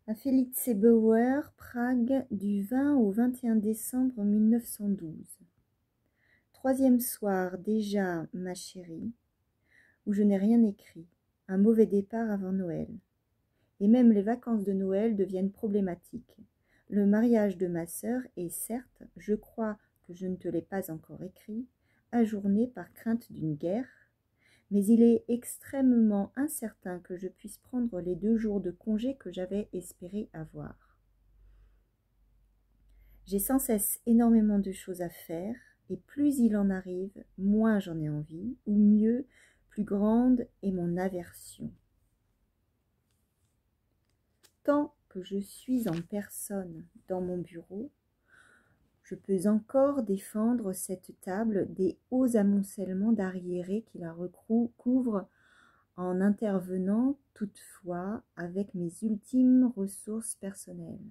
À Felice Bauer, Prague, du 20 au 21 décembre 1912. Troisième soir déjà, ma chérie, où je n'ai rien écrit. Un mauvais départ avant Noël. Et même les vacances de Noël deviennent problématiques. Le mariage de ma sœur est certes, je crois que je ne te l'ai pas encore écrit, ajourné par crainte d'une guerre, mais il est extrêmement incertain que je puisse prendre les 2 jours de congé que j'avais espéré avoir. J'ai sans cesse énormément de choses à faire, et plus il en arrive, moins j'en ai envie, ou mieux, plus grande est mon aversion. Tant que je suis en personne dans mon bureau, je peux encore défendre cette table des hauts amoncellements d'arriérés qui la recouvrent en intervenant toutefois avec mes ultimes ressources personnelles.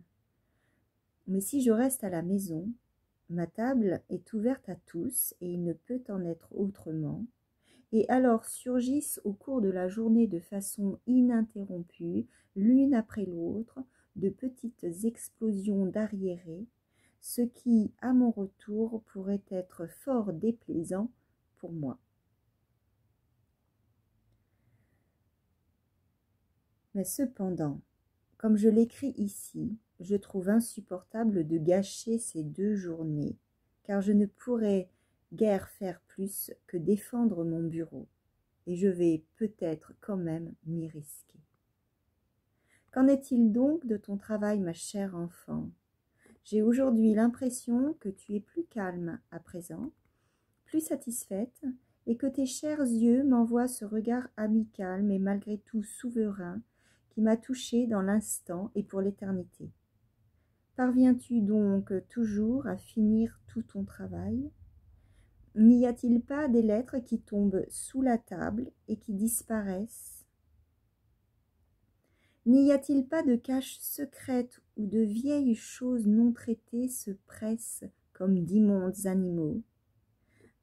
Mais si je reste à la maison, ma table est ouverte à tous et il ne peut en être autrement, et alors surgissent au cours de la journée de façon ininterrompue, l'une après l'autre, de petites explosions d'arriérés, ce qui, à mon retour, pourrait être fort déplaisant pour moi. Mais cependant, comme je l'écris ici, je trouve insupportable de gâcher ces 2 journées, car je ne pourrais guère faire plus que défendre mon bureau, et je vais peut-être quand même m'y risquer. Qu'en est-il donc de ton travail, ma chère enfant? J'ai aujourd'hui l'impression que tu es plus calme à présent, plus satisfaite, et que tes chers yeux m'envoient ce regard amical mais malgré tout souverain qui m'a touchée dans l'instant et pour l'éternité. Parviens-tu donc toujours à finir tout ton travail? N'y a-t-il pas des lettres qui tombent sous la table et qui disparaissent? N'y a-t-il pas de caches secrètes où de vieilles choses non traitées se pressent comme d'immondes animaux?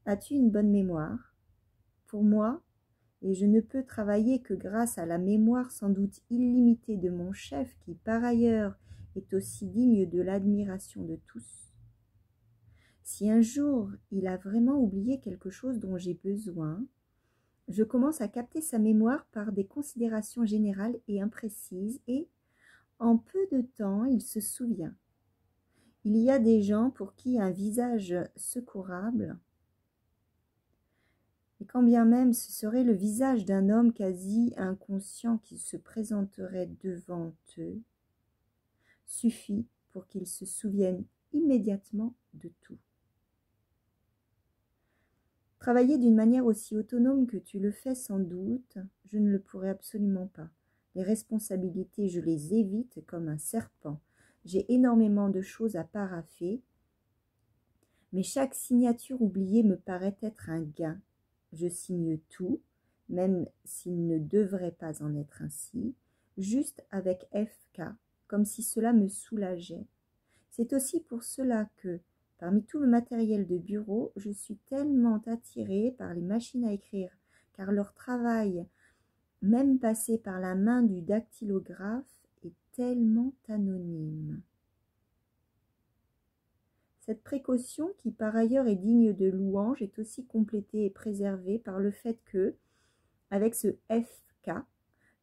As-tu une bonne mémoire? Pour moi, et je ne peux travailler que grâce à la mémoire sans doute illimitée de mon chef, qui par ailleurs est aussi digne de l'admiration de tous. Si un jour il a vraiment oublié quelque chose dont j'ai besoin, je commence à capter sa mémoire par des considérations générales et imprécises, et, en peu de temps, il se souvient. Il y a des gens pour qui un visage secourable, et quand bien même ce serait le visage d'un homme quasi inconscient qui se présenterait devant eux, suffit pour qu'ils se souviennent immédiatement de tout. Travailler d'une manière aussi autonome que tu le fais sans doute, je ne le pourrais absolument pas. Les responsabilités, je les évite comme un serpent. J'ai énormément de choses à paraffer, mais chaque signature oubliée me paraît être un gain. Je signe tout, même s'il ne devrait pas en être ainsi, juste avec FK, comme si cela me soulageait. C'est aussi pour cela que, parmi tout le matériel de bureau, je suis tellement attirée par les machines à écrire, car leur travail, même passé par la main du dactylographe, est tellement anonyme. Cette précaution, qui par ailleurs est digne de louange, est aussi complétée et préservée par le fait que, avec ce FK,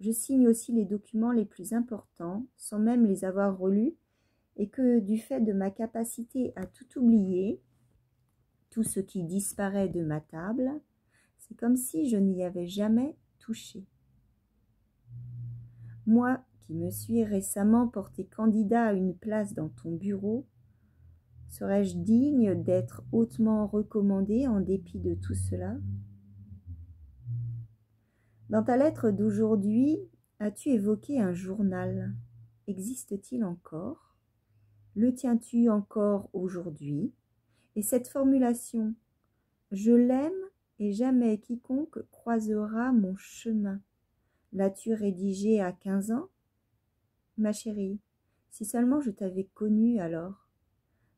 je signe aussi les documents les plus importants, sans même les avoir relus, et que du fait de ma capacité à tout oublier, tout ce qui disparaît de ma table, c'est comme si je n'y avais jamais touché. Moi, qui me suis récemment porté candidat à une place dans ton bureau, serais-je digne d'être hautement recommandé en dépit de tout cela? Dans ta lettre d'aujourd'hui, as-tu évoqué un journal? Existe-t-il encore? Le tiens-tu encore aujourd'hui? Et cette formulation, je l'aime et jamais quiconque croisera mon chemin, l'as-tu rédigée à 15 ans? Ma chérie, si seulement je t'avais connue alors,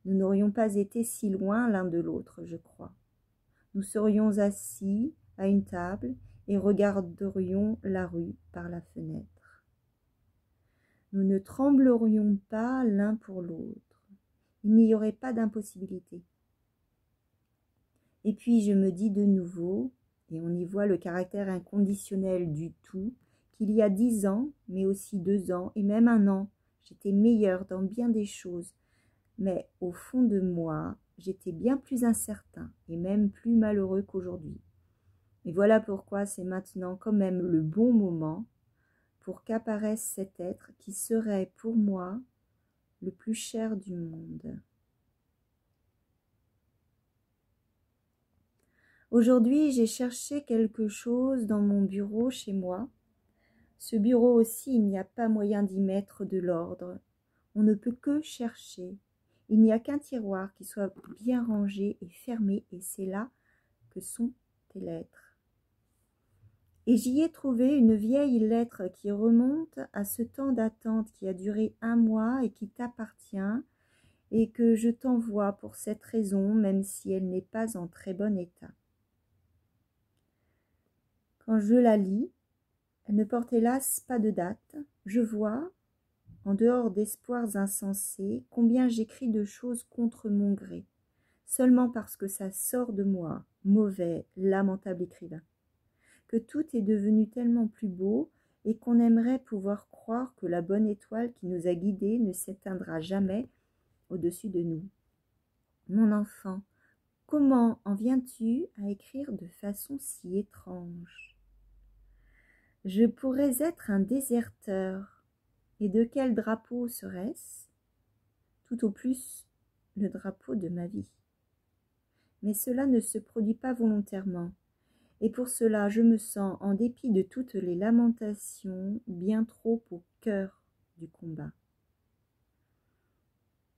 nous n'aurions pas été si loin l'un de l'autre, je crois. Nous serions assis à une table et regarderions la rue par la fenêtre. nous ne tremblerions pas l'un pour l'autre. Il n'y aurait pas d'impossibilité. Et puis je me dis de nouveau, et on y voit le caractère inconditionnel du tout, qu'il y a 10 ans, mais aussi 2 ans, et même 1 an, j'étais meilleure dans bien des choses, mais au fond de moi, j'étais bien plus incertain, et même plus malheureux qu'aujourd'hui. Et voilà pourquoi c'est maintenant quand même le bon moment pour qu'apparaisse cet être qui serait pour moi le plus cher du monde. Aujourd'hui, j'ai cherché quelque chose dans mon bureau chez moi. Ce bureau aussi, il n'y a pas moyen d'y mettre de l'ordre. On ne peut que chercher. Il n'y a qu'un tiroir qui soit bien rangé et fermé, et c'est là que sont tes lettres. Et j'y ai trouvé une vieille lettre qui remonte à ce temps d'attente qui a duré 1 mois et qui t'appartient, et que je t'envoie pour cette raison, même si elle n'est pas en très bon état. Quand je la lis, elle ne porte hélas pas de date. Je vois, en dehors d'espoirs insensés, combien j'écris de choses contre mon gré, seulement parce que ça sort de moi, mauvais, lamentable écrivain, que tout est devenu tellement plus beau et qu'on aimerait pouvoir croire que la bonne étoile qui nous a guidés ne s'éteindra jamais au-dessus de nous. Mon enfant, comment en viens-tu à écrire de façon si étrange ? Je pourrais être un déserteur, et de quel drapeau serait-ce ? Tout au plus le drapeau de ma vie. Mais cela ne se produit pas volontairement, et pour cela je me sens, en dépit de toutes les lamentations, bien trop au cœur du combat.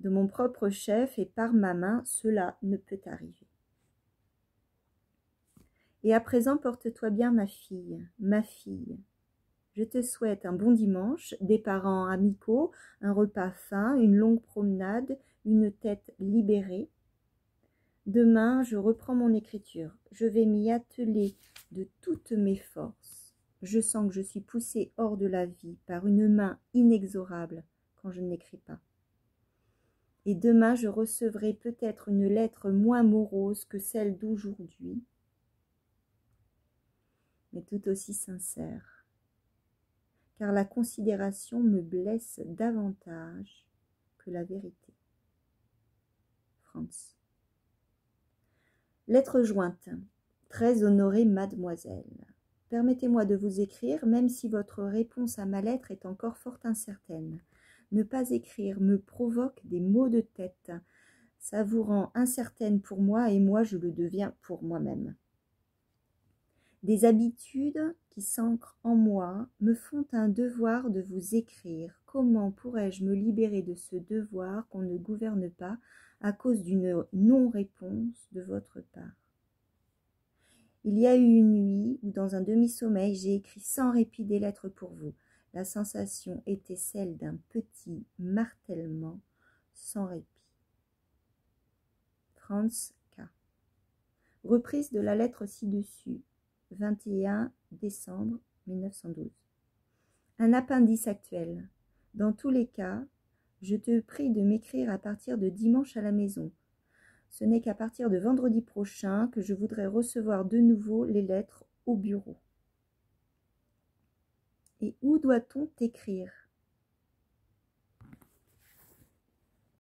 De mon propre chef et par ma main, cela ne peut arriver. Et à présent, porte-toi bien, ma fille, ma fille. Je te souhaite un bon dimanche, des parents amicaux, un repas fin, une longue promenade, une tête libérée. Demain, je reprends mon écriture. Je vais m'y atteler de toutes mes forces. Je sens que je suis poussée hors de la vie par une main inexorable quand je n'écris pas. Et demain, je recevrai peut-être une lettre moins morose que celle d'aujourd'hui, mais tout aussi sincère, car la considération me blesse davantage que la vérité. Franz. Lettre jointe. Très honorée mademoiselle. Permettez-moi de vous écrire, même si votre réponse à ma lettre est encore fort incertaine. Ne pas écrire me provoque des maux de tête. Ça vous rend incertaine pour moi et moi je le deviens pour moi-même. Des habitudes qui s'ancrent en moi me font un devoir de vous écrire. Comment pourrais-je me libérer de ce devoir qu'on ne gouverne pas à cause d'une non-réponse de votre part? Il y a eu une nuit où, dans un demi-sommeil, j'ai écrit sans répit des lettres pour vous. La sensation était celle d'un petit martèlement sans répit. Franz K. Reprise de la lettre ci-dessus, 21 décembre 1912. Un appendice actuel. Dans tous les cas, je te prie de m'écrire à partir de dimanche à la maison. Ce n'est qu'à partir de vendredi prochain que je voudrais recevoir de nouveau les lettres au bureau. Et où doit-on t'écrire ?